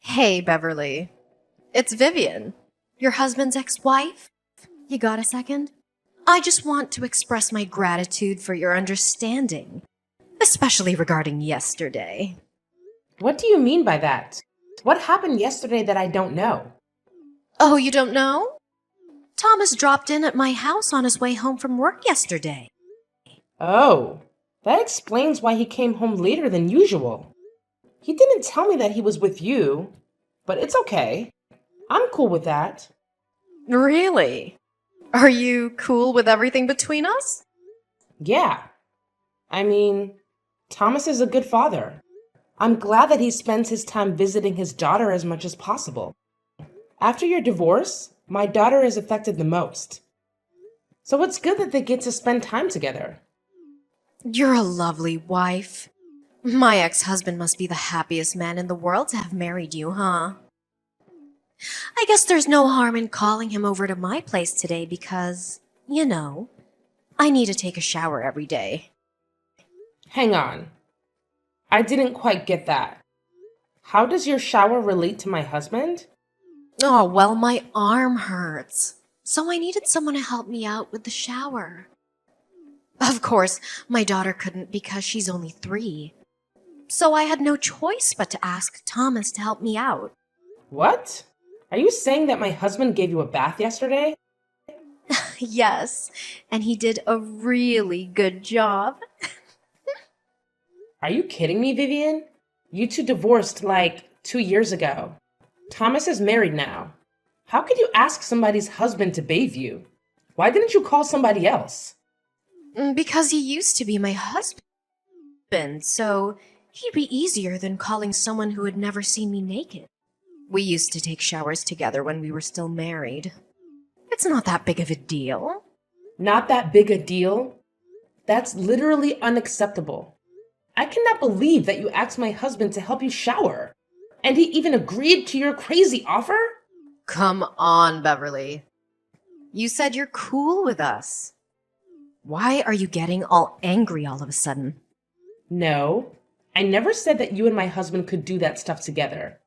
Hey, Beverly. It's Vivian, your husband's ex-wife. You got a second? I just want to express my gratitude for your understanding, especially regarding yesterday. What do you mean by that? What happened yesterday that I don't know? Oh, you don't know? Thomas dropped in at my house on his way home from work yesterday. Oh, that explains why he came home later than usual. He didn't tell me that he was with you, but it's okay. I'm cool with that. Really? Are you cool with everything between us? Yeah. I mean, Thomas is a good father. I'm glad that he spends his time visiting his daughter as much as possible. After your divorce, my daughter is affected the most. So it's good that they get to spend time together. You're a lovely wife. My ex-husband must be the happiest man in the world to have married you, huh? I guess there's no harm in calling him over to my place today because, I need to take a shower every day. Hang on. I didn't quite get that. How does your shower relate to my husband? Oh, well, my arm hurts. So I needed someone to help me out with the shower. Of course, my daughter couldn't because she's only 3. So I had no choice but to ask Thomas to help me out. What? Are you saying that my husband gave you a bath yesterday? Yes, and he did a really good job. Are you kidding me, Vivian? You two divorced like 2 years ago. Thomas is married now. How could you ask somebody's husband to bathe you? Why didn't you call somebody else? Because he used to be my husband, so he'd be easier than calling someone who had never seen me naked. We used to take showers together when we were still married. It's not that big of a deal. Not that big a deal? That's literally unacceptable. I cannot believe that you asked my husband to help you shower. And he even agreed to your crazy offer? Come on, Beverly. You said you're cool with us. Why are you getting all angry all of a sudden? No, I never said that you and my husband could do that stuff together.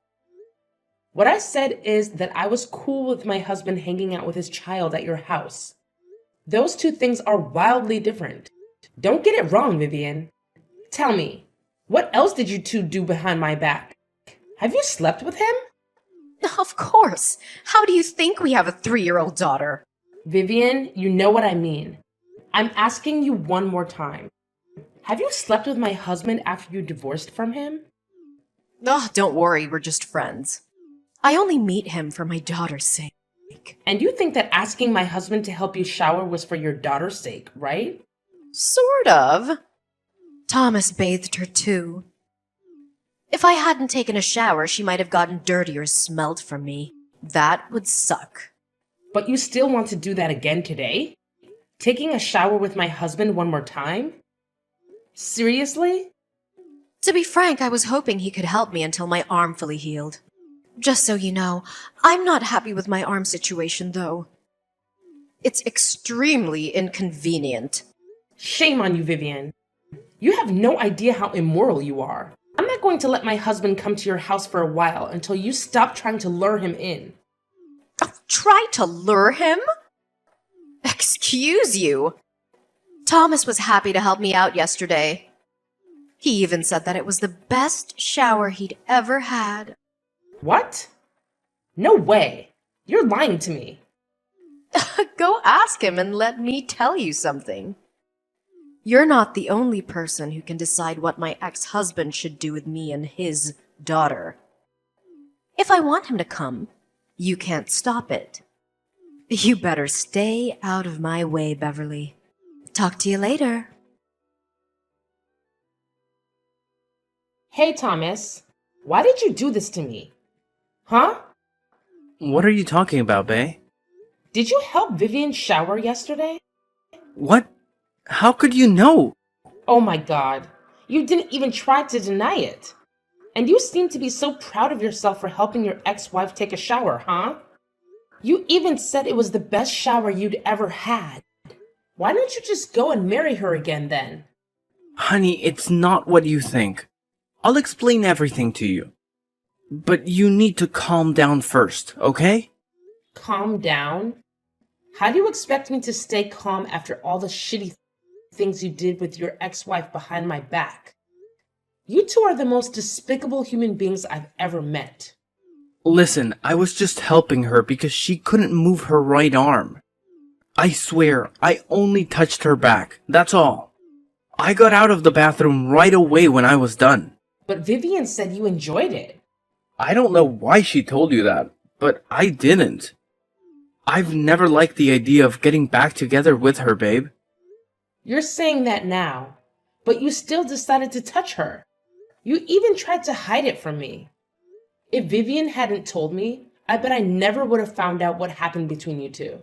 What I said is that I was cool with my husband hanging out with his child at your house. Those two things are wildly different. Don't get it wrong, Vivian. Tell me, what else did you two do behind my back? Have you slept with him? Of course. How do you think we have a 3-year-old daughter? Vivian, you know what I mean. I'm asking you one more time. Have you slept with my husband after you divorced from him? Oh, don't worry, we're just friends. I only meet him for my daughter's sake. And you think that asking my husband to help you shower was for your daughter's sake, right? Sort of. Thomas bathed her too. If I hadn't taken a shower, she might have gotten dirty or smelled from me. That would suck. But you still want to do that again today? Taking a shower with my husband one more time? Seriously? To be frank, I was hoping he could help me until my arm fully healed. Just so you know, I'm not happy with my arm situation, though. It's extremely inconvenient. Shame on you, Vivian. You have no idea how immoral you are. I'm not going to let my husband come to your house for a while until you stop trying to lure him in. Try to lure him? Excuse you. Thomas was happy to help me out yesterday. He even said that it was the best shower he'd ever had. What? No way. You're lying to me. Go ask him and let me tell you something. You're not the only person who can decide what my ex-husband should do with me and his daughter. If I want him to come, you can't stop it. You better stay out of my way, Beverly. Talk to you later. Hey, Thomas. Why did you do this to me? Huh? What are you talking about, Bae? Did you help Vivian shower yesterday? What? How could you know? Oh my god. You didn't even try to deny it. And you seem to be so proud of yourself for helping your ex-wife take a shower, huh? You even said it was the best shower you'd ever had. Why don't you just go and marry her again then? Honey, it's not what you think. I'll explain everything to you. But you need to calm down first, okay? Calm down? How do you expect me to stay calm after all the shitty things you did with your ex-wife behind my back? You two are the most despicable human beings I've ever met. Listen, I was just helping her because she couldn't move her right arm. I swear, I only touched her back, that's all. I got out of the bathroom right away when I was done. But Vivian said you enjoyed it. I don't know why she told you that, but I didn't. I've never liked the idea of getting back together with her, babe. You're saying that now, but you still decided to touch her. You even tried to hide it from me. If Vivian hadn't told me, I bet I never would have found out what happened between you two.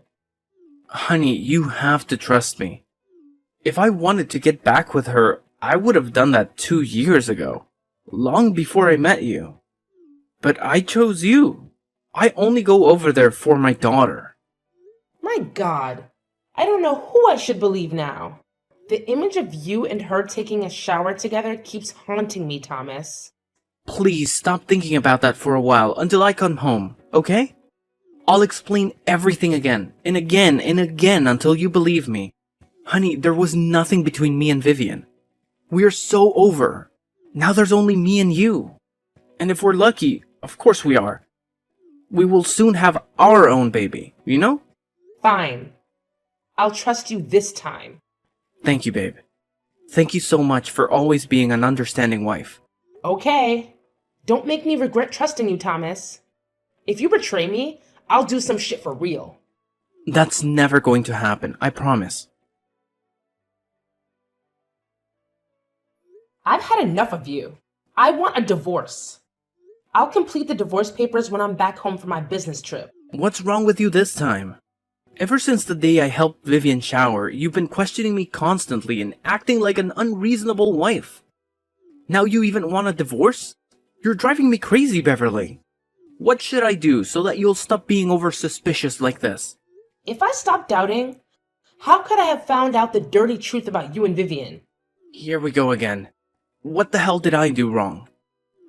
Honey, you have to trust me. If I wanted to get back with her, I would have done that 2 years ago, long before I met you. But I chose you. I only go over there for my daughter. My God, I don't know who I should believe now. The image of you and her taking a shower together keeps haunting me, Thomas. Please stop thinking about that for a while until I come home, okay? I'll explain everything again and again and again until you believe me. Honey, there was nothing between me and Vivian. We're so over. Now there's only me and you. And if we're lucky, of course we are, we will soon have our own baby, you know? Fine. I'll trust you this time. Thank you, babe. Thank you so much for always being an understanding wife. Okay. Don't make me regret trusting you, Thomas. If you betray me, I'll do some shit for real. That's never going to happen, I promise. I've had enough of you. I want a divorce. I'll complete the divorce papers when I'm back home from my business trip. What's wrong with you this time? Ever since the day I helped Vivian shower, you've been questioning me constantly and acting like an unreasonable wife. Now you even want a divorce? You're driving me crazy, Beverly. What should I do so that you'll stop being over suspicious like this? If I stopped doubting, how could I have found out the dirty truth about you and Vivian? Here we go again. What the hell did I do wrong?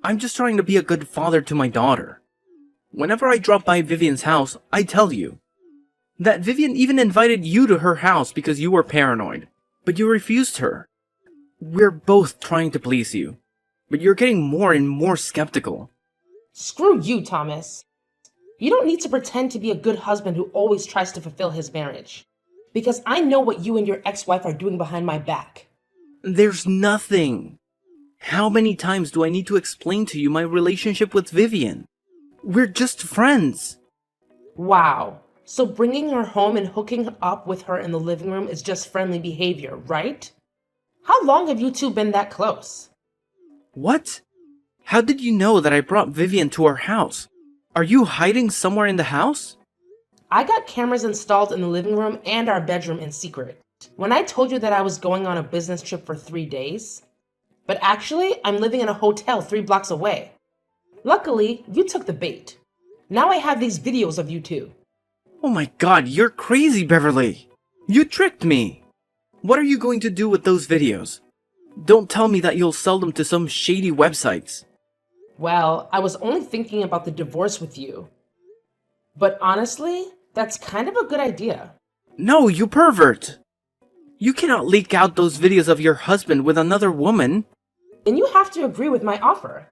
I'm just trying to be a good father to my daughter. Whenever I drop by Vivian's house, I tell you. That Vivian even invited you to her house because you were paranoid, but you refused her. We're both trying to please you, but you're getting more and more skeptical. Screw you, Thomas. You don't need to pretend to be a good husband who always tries to fulfill his marriage. Because I know what you and your ex-wife are doing behind my back. There's nothing. How many times do I need to explain to you my relationship with Vivian? We're just friends. Wow. So bringing her home and hooking up with her in the living room is just friendly behavior, right? How long have you two been that close? What? How did you know that I brought Vivian to our house? Are you hiding somewhere in the house? I got cameras installed in the living room and our bedroom in secret. When I told you that I was going on a business trip for 3 days, but actually I'm living in a hotel 3 blocks away. Luckily, you took the bait. Now I have these videos of you two. Oh my god, you're crazy, Beverly! You tricked me! What are you going to do with those videos? Don't tell me that you'll sell them to some shady websites. Well, I was only thinking about the divorce with you. But honestly, that's kind of a good idea. No, you pervert! You cannot leak out those videos of your husband with another woman. Then you have to agree with my offer.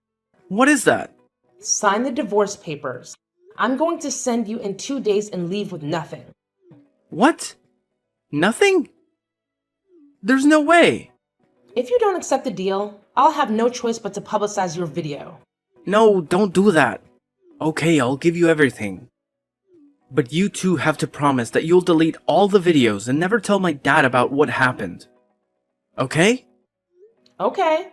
What is that? Sign the divorce papers. I'm going to send you in 2 days and leave with nothing. What? Nothing? There's no way. If you don't accept the deal, I'll have no choice but to publicize your video. No, don't do that. Okay, I'll give you everything. But you two have to promise that you'll delete all the videos and never tell my dad about what happened. Okay? Okay.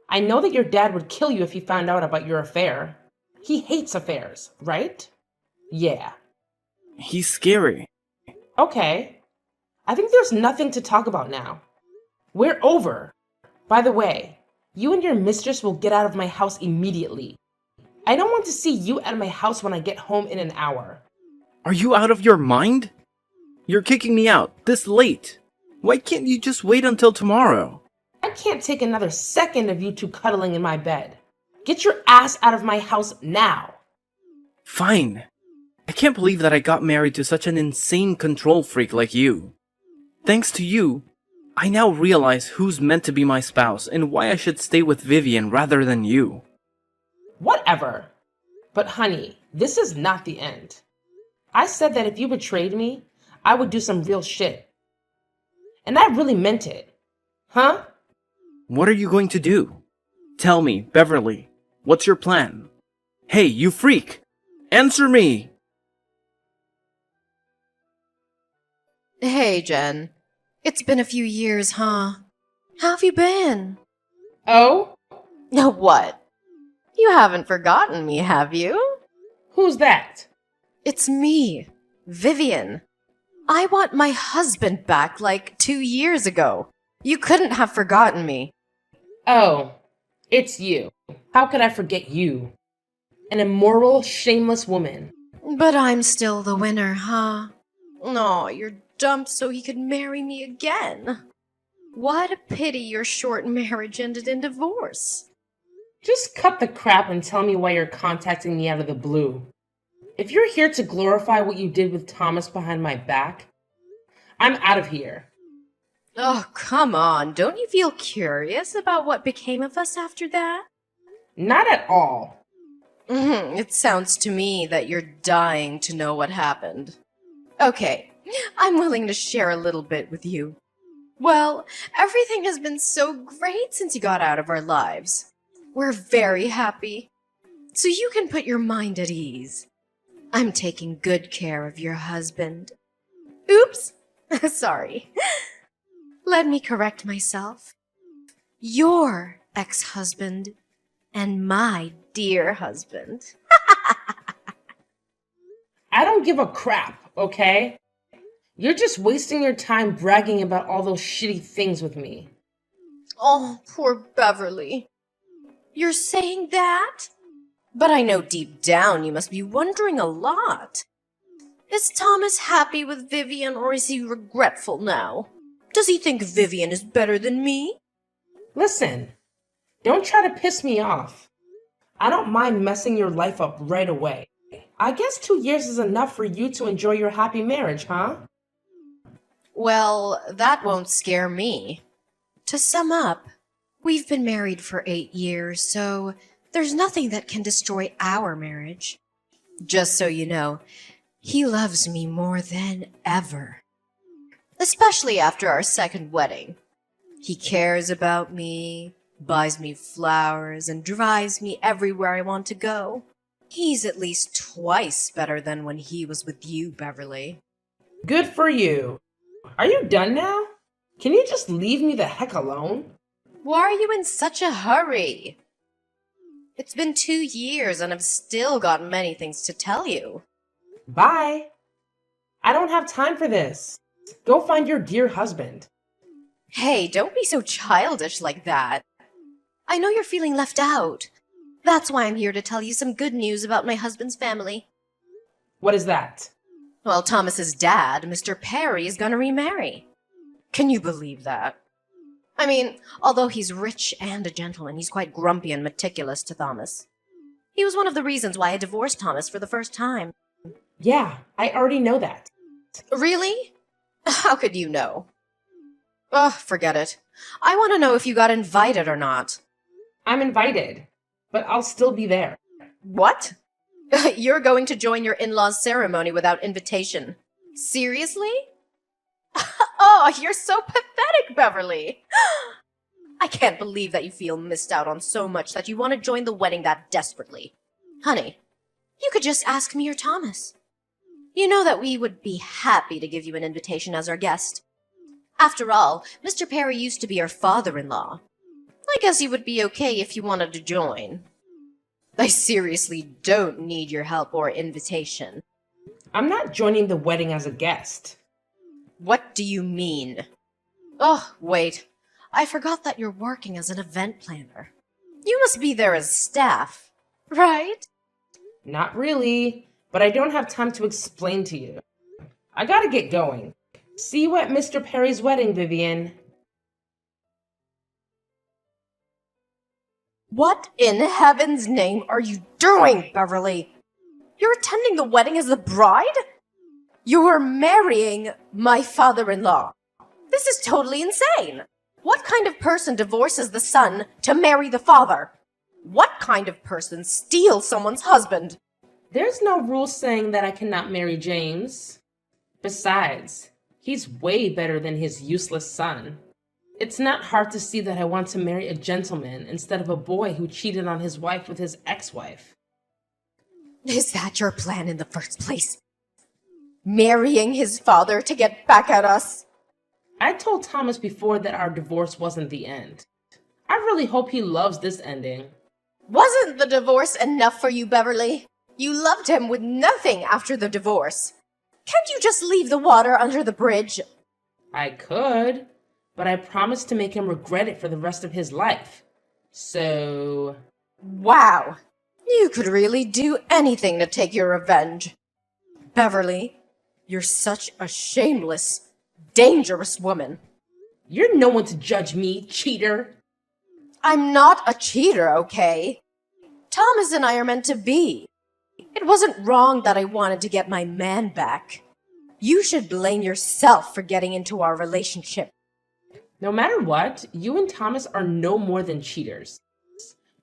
I know that your dad would kill you if he found out about your affair. He hates affairs, right? Yeah. He's scary. Okay. I think there's nothing to talk about now. We're over. By the way, you and your mistress will get out of my house immediately. I don't want to see you at my house when I get home in an hour. Are you out of your mind? You're kicking me out this late. Why can't you just wait until tomorrow? I can't take another second of you two cuddling in my bed. Get your ass out of my house now. Fine. I can't believe that I got married to such an insane control freak like you. Thanks to you, I now realize who's meant to be my spouse and why I should stay with Vivian rather than you. Whatever. But honey, this is not the end. I said that if you betrayed me, I would do some real shit. And I really meant it. Huh? What are you going to do? Tell me, Beverly, what's your plan? Hey, you freak! Answer me! Hey, Jen. It's been a few years, huh? How have you been? Oh? No, what? You haven't forgotten me, have you? Who's that? It's me, Vivian. I want my husband back like 2 years ago. You couldn't have forgotten me. Oh, it's you. How could I forget you? An immoral, shameless woman. But I'm still the winner, huh? No, you're dumped so he could marry me again. What a pity your short marriage ended in divorce. Just cut the crap and tell me why you're contacting me out of the blue. If you're here to glorify what you did with Thomas behind my back, I'm out of here. Oh, come on. Don't you feel curious about what became of us after that? Not at all. It sounds to me that you're dying to know what happened. Okay, I'm willing to share a little bit with you. Well, everything has been so great since you got out of our lives. We're very happy. So you can put your mind at ease. I'm taking good care of your husband. Oops! Sorry. Let me correct myself. Your ex-husband and my dear husband. I don't give a crap, okay? You're just wasting your time bragging about all those shitty things with me. Oh, poor Beverly. You're saying that? But I know deep down you must be wondering a lot. Is Thomas happy with Vivian or is he regretful now? Does he think Vivian is better than me? Listen, don't try to piss me off. I don't mind messing your life up right away. I guess 2 years is enough for you to enjoy your happy marriage, huh? Well, that won't scare me. To sum up, we've been married for 8 years, so there's nothing that can destroy our marriage. Just so you know, he loves me more than ever. Especially after our second wedding. He cares about me, buys me flowers, and drives me everywhere I want to go. He's at least twice better than when he was with you, Beverly. Good for you. Are you done now? Can you just leave me the heck alone? Why are you in such a hurry? It's been 2 years and I've still got many things to tell you. Bye. I don't have time for this. Go find your dear husband. Hey, don't be so childish like that. I know you're feeling left out. That's why I'm here to tell you some good news about my husband's family. What is that? Well, Thomas's dad, Mr. Perry, is gonna remarry. Can you believe that? I mean, although he's rich and a gentleman, he's quite grumpy and meticulous to Thomas. He was one of the reasons why I divorced Thomas for the first time. Yeah, I already know that. Really? How could you know? Ugh, forget it. I want to know if you got invited or not. I'm invited, but I'll still be there. What? You're going to join your in-laws' ceremony without invitation. Seriously? Oh, you're so pathetic, Beverly. I can't believe that you feel missed out on so much that you want to join the wedding that desperately. Honey, you could just ask me or Thomas. You know that we would be happy to give you an invitation as our guest. After all, Mr. Perry used to be our father-in-law. I guess he would be okay if you wanted to join. I seriously don't need your help or invitation. I'm not joining the wedding as a guest. What do you mean? Oh, wait. I forgot that you're working as an event planner. You must be there as staff, right? Not really, but I don't have time to explain to you. I gotta get going. See you at Mr. Perry's wedding, Vivian. What in heaven's name are you doing, Beverly? You're attending the wedding as the bride? You're marrying my father-in-law. This is totally insane. What kind of person divorces the son to marry the father? What kind of person steals someone's husband? There's no rule saying that I cannot marry James. Besides, he's way better than his useless son. It's not hard to see that I want to marry a gentleman instead of a boy who cheated on his wife with his ex-wife. Is that your plan in the first place? Marrying his father to get back at us? I told Thomas before that our divorce wasn't the end. I really hope he loves this ending. Wasn't the divorce enough for you, Beverly? You loved him with nothing after the divorce. Can't you just leave the water under the bridge? I could, but I promised to make him regret it for the rest of his life. So... Wow. You could really do anything to take your revenge. Beverly, you're such a shameless, dangerous woman. You're no one to judge me, cheater. I'm not a cheater, okay? Thomas and I are meant to be. It wasn't wrong that I wanted to get my man back. You should blame yourself for getting into our relationship. No matter what, you and Thomas are no more than cheaters.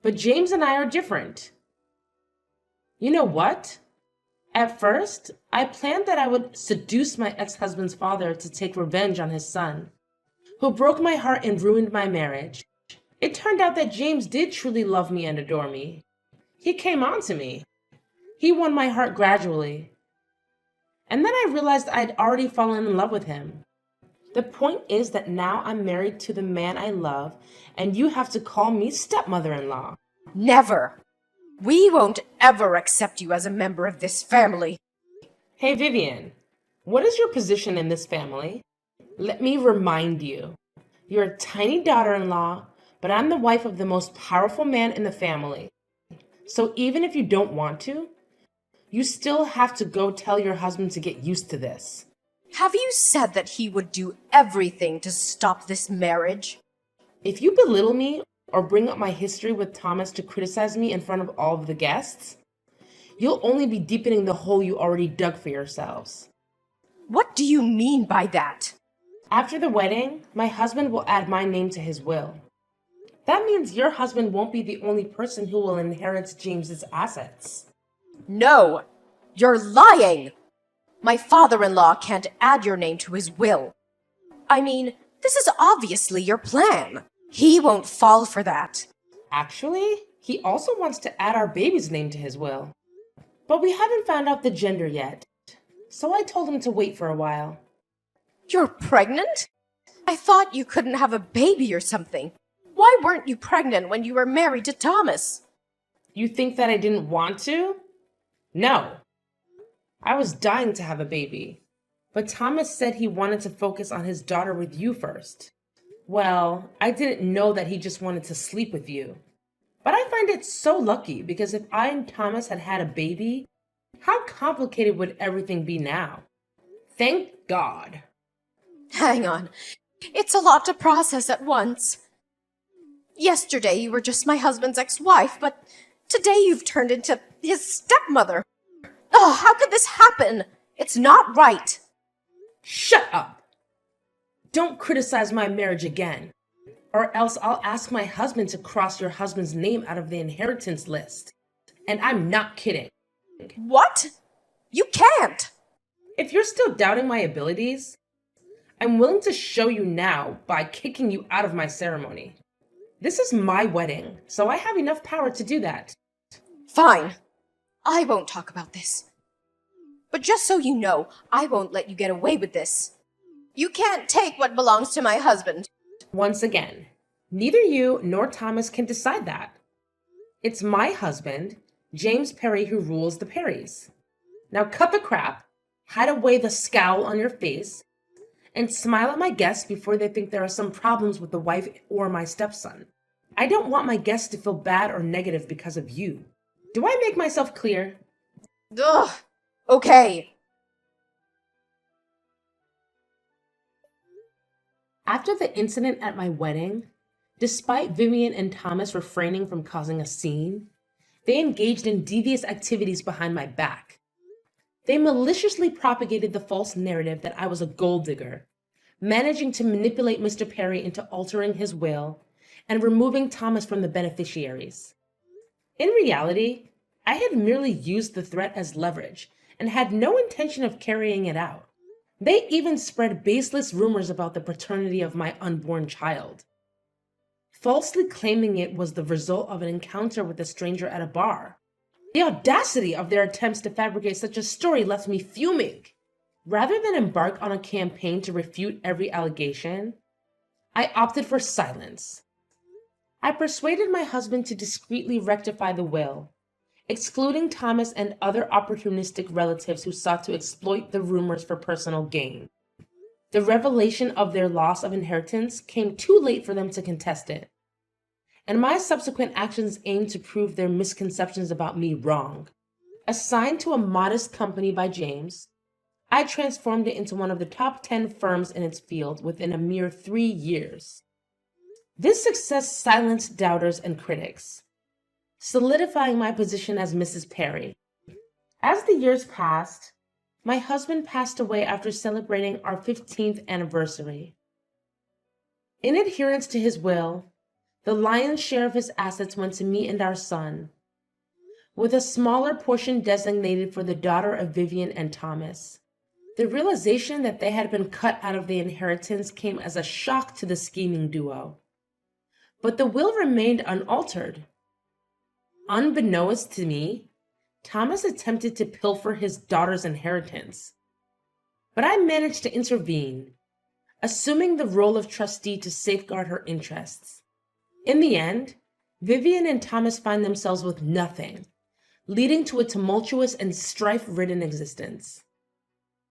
But James and I are different. You know what? At first, I planned that I would seduce my ex-husband's father to take revenge on his son, who broke my heart and ruined my marriage. It turned out that James did truly love me and adore me. He came on to me. He won my heart gradually. And then I realized I'd already fallen in love with him. The point is that now I'm married to the man I love, and you have to call me stepmother-in-law. Never. We won't ever accept you as a member of this family. Hey, Vivian, what is your position in this family? Let me remind you. You're a tiny daughter-in-law, but I'm the wife of the most powerful man in the family. So even if you don't want to, you still have to go tell your husband to get used to this. Have you said that he would do everything to stop this marriage? If you belittle me or bring up my history with Thomas to criticize me in front of all of the guests, you'll only be deepening the hole you already dug for yourselves. What do you mean by that? After the wedding, my husband will add my name to his will. That means your husband won't be the only person who will inherit James's assets. No, you're lying! My father-in-law can't add your name to his will. I mean, this is obviously your plan. He won't fall for that. Actually, he also wants to add our baby's name to his will. But we haven't found out the gender yet, so I told him to wait for a while. You're pregnant? I thought you couldn't have a baby or something. Why weren't you pregnant when you were married to Thomas? You think that I didn't want to? No. I was dying to have a baby, but Thomas said he wanted to focus on his daughter with you first. Well, I didn't know that he just wanted to sleep with you. But I find it so lucky because if I and Thomas had had a baby, how complicated would everything be now? Thank God. Hang on. It's a lot to process at once. Yesterday you were just my husband's ex-wife, but today you've turned into his stepmother. Oh, how could this happen? It's not right. Shut up! Don't criticize my marriage again, or else I'll ask my husband to cross your husband's name out of the inheritance list. And I'm not kidding. What? You can't! If you're still doubting my abilities, I'm willing to show you now by kicking you out of my ceremony. This is my wedding, so I have enough power to do that. Fine. I won't talk about this. But just so you know, I won't let you get away with this. You can't take what belongs to my husband. Once again, neither you nor Thomas can decide that. It's my husband, James Perry, who rules the Perrys. Now cut the crap, hide away the scowl on your face, and smile at my guests before they think there are some problems with the wife or my stepson. I don't want my guests to feel bad or negative because of you. Do I make myself clear? Ugh. Okay. After the incident at my wedding, Despite Vivian and Thomas refraining from causing a scene, they engaged in devious activities behind my back. They maliciously propagated the false narrative that I was a gold digger, managing to manipulate Mr. Perry into altering his will and removing Thomas from the beneficiaries. In reality, I had merely used the threat as leverage and had no intention of carrying it out. They even spread baseless rumors about the paternity of my unborn child, falsely claiming it was the result of an encounter with a stranger at a bar. The audacity of their attempts to fabricate such a story left me fuming. Rather than embark on a campaign to refute every allegation, I opted for silence. I persuaded my husband to discreetly rectify the will, excluding Thomas and other opportunistic relatives who sought to exploit the rumors for personal gain. The revelation of their loss of inheritance came too late for them to contest it, and my subsequent actions aimed to prove their misconceptions about me wrong. Assigned to a modest company by James, I transformed it into one of the top 10 firms in its field within a mere 3 years. This success silenced doubters and critics, solidifying my position as Mrs. Perry. As the years passed, my husband passed away after celebrating our 15th anniversary. In adherence to his will, the lion's share of his assets went to me and our son, with a smaller portion designated for the daughter of Vivian and Thomas. The realization that they had been cut out of the inheritance came as a shock to the scheming duo. But the will remained unaltered. Unbeknownst to me, Thomas attempted to pilfer his daughter's inheritance. But I managed to intervene, assuming the role of trustee to safeguard her interests. In the end, Vivian and Thomas find themselves with nothing, leading to a tumultuous and strife-ridden existence.